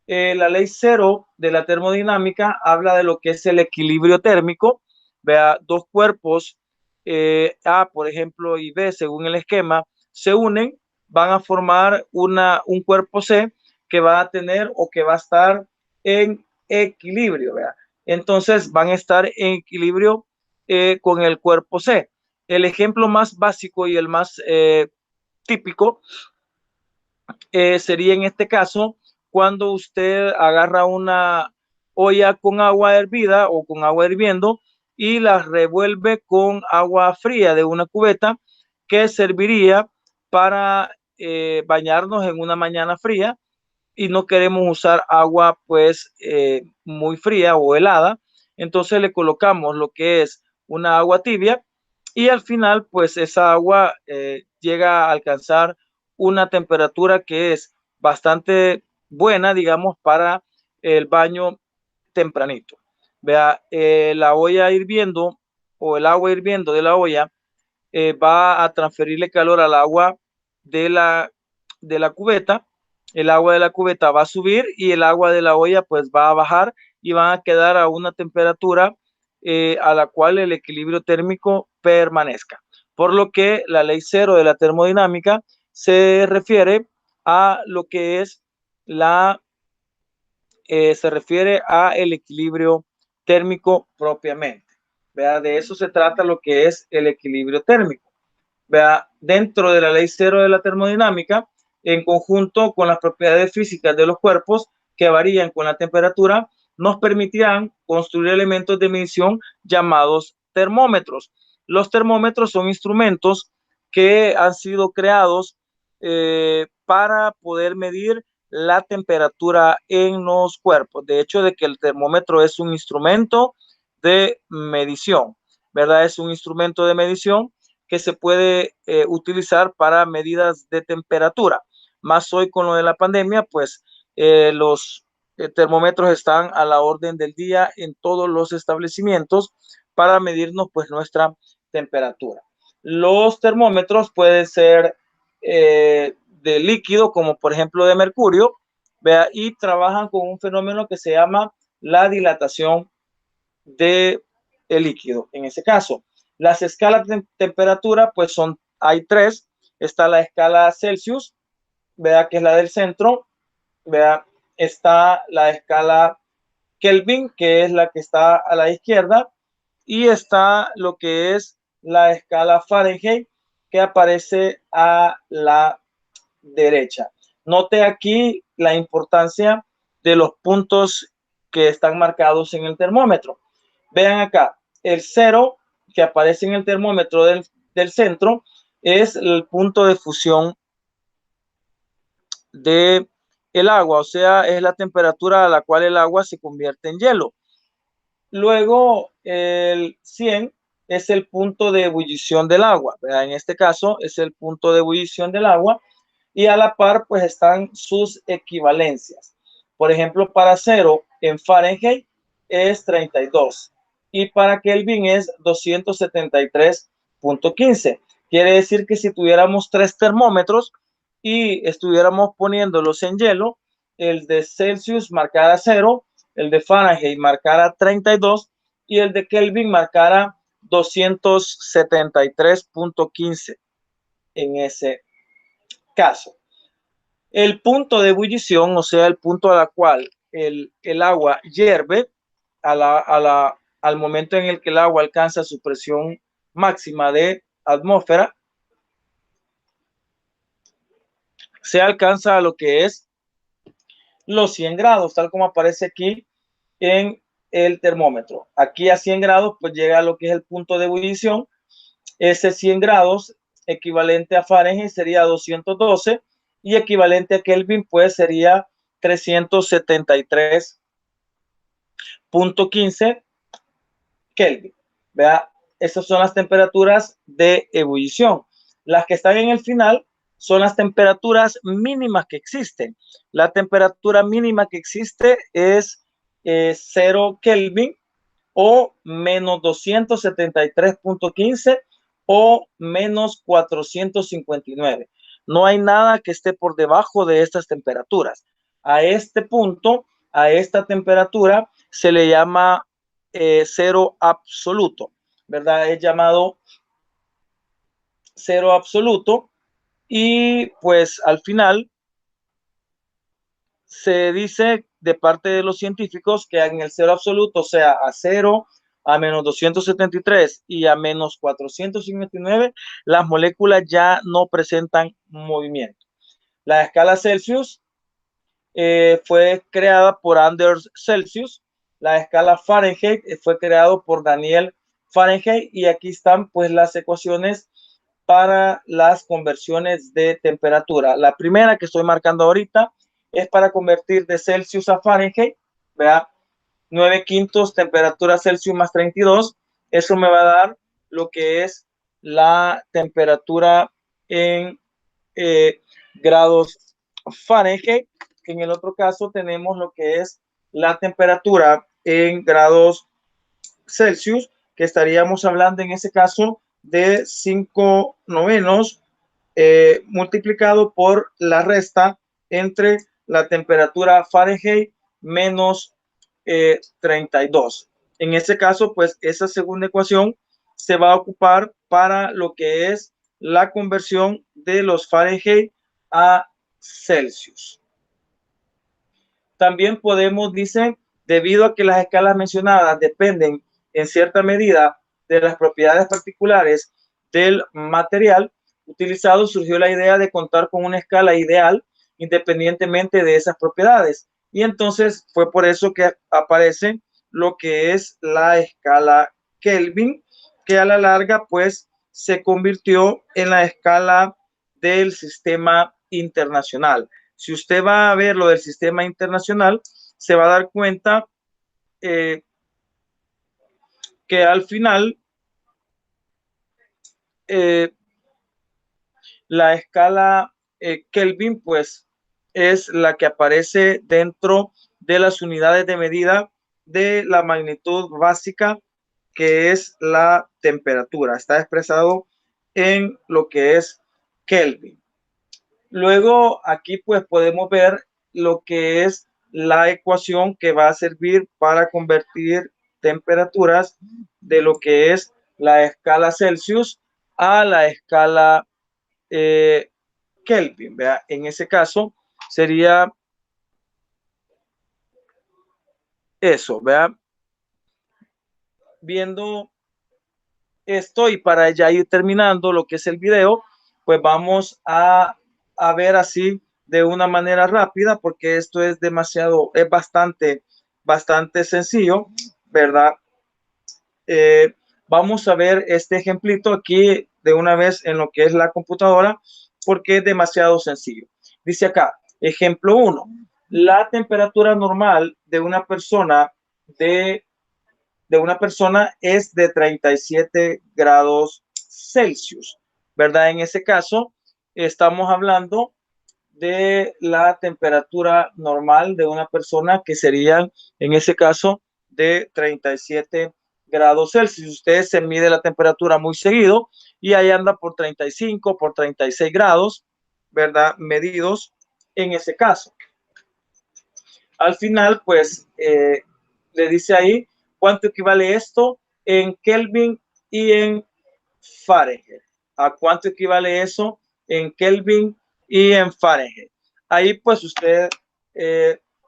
La ley cero de la termodinámica habla de lo que es el equilibrio térmico. Vea, dos cuerpos A, por ejemplo, y B, según el esquema, se unen, van a formar un cuerpo C que va a tener o que va a estar en equilibrio. Vea. Entonces van a estar en equilibrio con el cuerpo C. El ejemplo más básico y el más típico sería en este caso cuando usted agarra una olla con agua hervida o con agua hirviendo y la revuelve con agua fría de una cubeta que serviría para bañarnos en una mañana fría, y no queremos usar agua pues muy fría o helada. Entonces le colocamos lo que es una agua tibia y al final pues esa agua llega a alcanzar una temperatura que es bastante buena, digamos, para el baño tempranito. Vea, la olla hirviendo o el agua hirviendo de la olla va a transferirle calor al agua de la cubeta. El agua de la cubeta va a subir y el agua de la olla pues va a bajar y van a quedar a una temperatura a la cual el equilibrio térmico permanezca. Por lo que la ley cero de la termodinámica se refiere a lo que es se refiere a el equilibrio térmico propiamente. ¿Vea? De eso se trata lo que es el equilibrio térmico. ¿Vea? Dentro de la ley cero de la termodinámica, en conjunto con las propiedades físicas de los cuerpos que varían con la temperatura, nos permitirán construir elementos de medición llamados termómetros. Los termómetros son instrumentos que han sido creados para poder medir la temperatura en los cuerpos. De hecho, de que el termómetro es un instrumento de medición, ¿verdad? Es un instrumento de medición que se puede utilizar para medidas de temperatura. Más hoy con lo de la pandemia, pues los termómetros están a la orden del día en todos los establecimientos para medirnos pues nuestra temperatura. Los termómetros pueden ser de líquido, como por ejemplo de mercurio, ¿vea? Y trabajan con un fenómeno que se llama la dilatación de el líquido. En ese caso, las escalas de temperatura, pues hay tres. Está la escala Celsius, vea que es la del centro, vea, está la escala Kelvin, que es la que está a la izquierda, y está lo que es la escala Fahrenheit, que aparece a la derecha. Note aquí la importancia de los puntos que están marcados en el termómetro. Vean acá, el cero que aparece en el termómetro del centro es el punto de fusión de el agua, o sea, es la temperatura a la cual el agua se convierte en hielo. Luego, el 100 es el punto de ebullición del agua, ¿verdad? En este caso es el punto de ebullición del agua y a la par pues están sus equivalencias. Por ejemplo, para 0 en Fahrenheit es 32 y para Kelvin es 273.15. Quiere decir que si tuviéramos 3 termómetros y estuviéramos poniéndolos en hielo, el de Celsius marcara 0, el de Fahrenheit marcara 32 y el de Kelvin marcara 273.15 en ese caso. El punto de ebullición, o sea, el punto a la cual el agua hierve al momento en el que el agua alcanza su presión máxima de atmósfera, se alcanza a lo que es los 100 grados, tal como aparece aquí en el termómetro. Aquí a 100 grados, pues llega a lo que es el punto de ebullición. Ese 100 grados equivalente a Fahrenheit sería 212 y equivalente a Kelvin pues sería 373.15 Kelvin. Vea, esas son las temperaturas de ebullición. Las que están en el final son las temperaturas mínimas que existen. La temperatura mínima que existe es 0 Kelvin o menos 273.15 o menos 459. No hay nada que esté por debajo de estas temperaturas. A este punto, a esta temperatura, se le llama cero absoluto, ¿verdad? Es llamado cero absoluto y pues al final se dice de parte de los científicos que en el cero absoluto, o sea, a 0, a menos 273 y a menos 459, las moléculas ya no presentan movimiento. La escala Celsius fue creada por Anders Celsius. La escala Fahrenheit fue creada por Daniel Fahrenheit y aquí están pues las ecuaciones para las conversiones de temperatura. La primera que estoy marcando ahorita es para convertir de Celsius a Fahrenheit, ¿verdad? 9 quintos temperatura Celsius más 32. Eso me va a dar lo que es la temperatura en grados Fahrenheit. En el otro caso tenemos lo que es la temperatura en grados Celsius, que estaríamos hablando en ese caso de 5 novenos multiplicado por la resta entre la temperatura Fahrenheit menos 32. En ese caso, pues esa segunda ecuación se va a ocupar para lo que es la conversión de los Fahrenheit a Celsius. También podemos, dice, debido a que las escalas mencionadas dependen en cierta medida de las propiedades particulares del material utilizado, surgió la idea de contar con una escala ideal independientemente de esas propiedades. Y entonces fue por eso que aparece lo que es la escala Kelvin, que a la larga pues se convirtió en la escala del sistema internacional. Si usted va a ver lo del sistema internacional, se va a dar cuenta que al final la escala Kelvin, pues es la que aparece dentro de las unidades de medida de la magnitud básica, que es la temperatura. Está expresado en lo que es Kelvin. Luego aquí pues podemos ver lo que es la ecuación que va a servir para convertir temperaturas de lo que es la escala Celsius a la escala Kelvin. ¿Vea? En ese caso sería eso, ¿vea? Viendo esto y para ya ir terminando lo que es el video, pues vamos a ver así de una manera rápida, porque esto es demasiado, es bastante sencillo, ¿verdad? Vamos a ver este ejemplito aquí de una vez en lo que es la computadora, porque es demasiado sencillo. Dice acá, ejemplo 1, la temperatura normal de una persona es de 37 grados Celsius, ¿verdad? En ese caso, estamos hablando de la temperatura normal de una persona, que serían, en ese caso, de 37 grados Celsius. Ustedes se mide la temperatura muy seguido y ahí anda por 35, por 36 grados, ¿verdad? Medidos en ese caso. Al final, pues, le dice ahí cuánto equivale esto en Kelvin y en Fahrenheit. ¿A cuánto equivale eso en Kelvin y en Fahrenheit? Ahí pues usted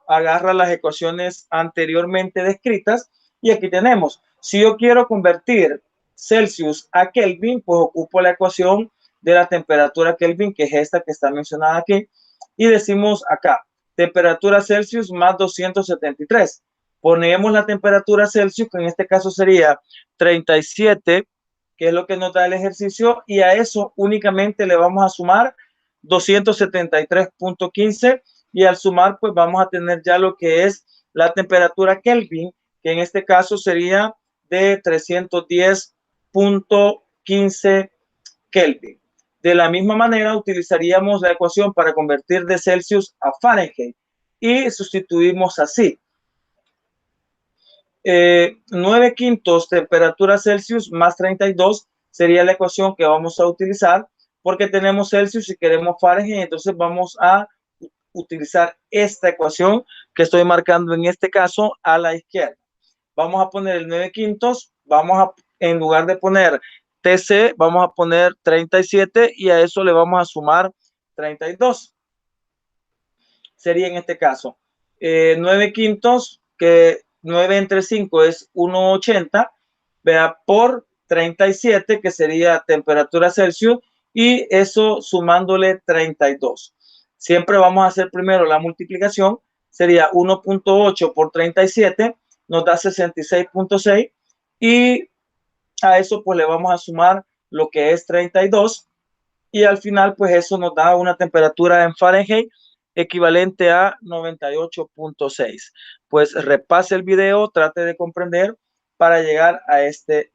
agarra las ecuaciones anteriormente descritas y aquí tenemos, si yo quiero convertir Celsius a Kelvin, pues ocupo la ecuación de la temperatura Kelvin, que es esta que está mencionada aquí, y decimos acá, temperatura Celsius más 273. Ponemos la temperatura Celsius, que en este caso sería 37, que es lo que nos da el ejercicio, y a eso únicamente le vamos a sumar 273.15, y al sumar pues vamos a tener ya lo que es la temperatura Kelvin, que en este caso sería de 310.15 Kelvin. De la misma manera utilizaríamos la ecuación para convertir de Celsius a Fahrenheit y sustituimos así. 9 quintos temperatura Celsius más 32 sería la ecuación que vamos a utilizar, porque tenemos Celsius y queremos Fahrenheit, entonces vamos a utilizar esta ecuación que estoy marcando en este caso a la izquierda. Vamos a poner el 9 quintos, en lugar de poner TC, vamos a poner 37 y a eso le vamos a sumar 32. Sería en este caso 9 quintos, que 9 entre 5 es 1,80, vea, por 37, que sería temperatura Celsius, y eso sumándole 32. Siempre vamos a hacer primero la multiplicación, sería 1.8 por 37, nos da 66.6, y a eso pues le vamos a sumar lo que es 32, y al final pues eso nos da una temperatura en Fahrenheit equivalente a 98.6. Pues repase el video, trate de comprender para llegar a este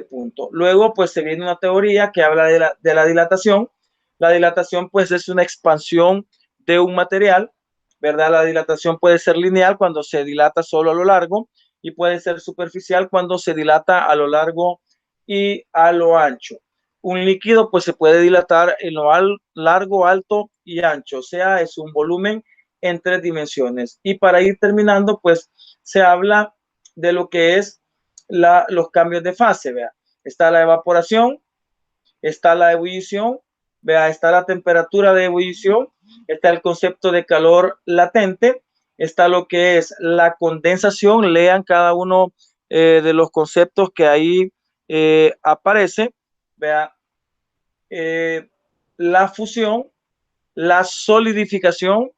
punto. Luego pues se viene una teoría que habla de la dilatación. La dilatación pues es una expansión de un material, ¿verdad? La dilatación puede ser lineal cuando se dilata solo a lo largo, y puede ser superficial cuando se dilata a lo largo y a lo ancho. Un líquido pues se puede dilatar en lo largo, alto y ancho, o sea, es un volumen en 3 dimensiones. Y para ir terminando, pues se habla de lo que es los cambios de fase. Vea, está la evaporación, está la ebullición, vea, está la temperatura de ebullición, está el concepto de calor latente, está lo que es la condensación. Lean cada uno de los conceptos que ahí aparece. Vea, la fusión, la solidificación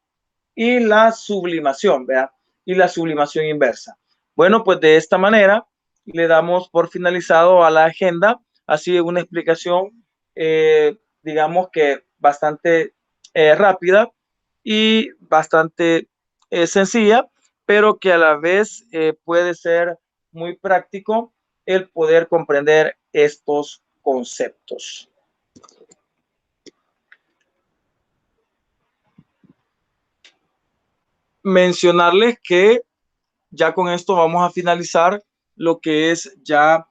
y la sublimación, vea, y la sublimación inversa. Bueno, pues de esta manera le damos por finalizado a la agenda, así una explicación, digamos que bastante rápida y bastante sencilla, pero que a la vez puede ser muy práctico el poder comprender estos conceptos. Mencionarles que ya con esto vamos a finalizar lo que es ya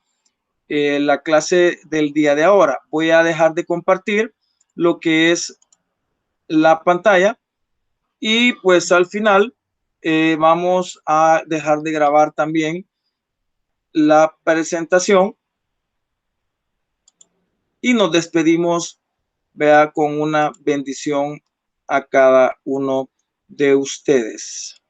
la clase del día de ahora. Voy a dejar de compartir lo que es la pantalla y pues al final vamos a dejar de grabar también la presentación y nos despedimos, vea, con una bendición a cada uno de ustedes.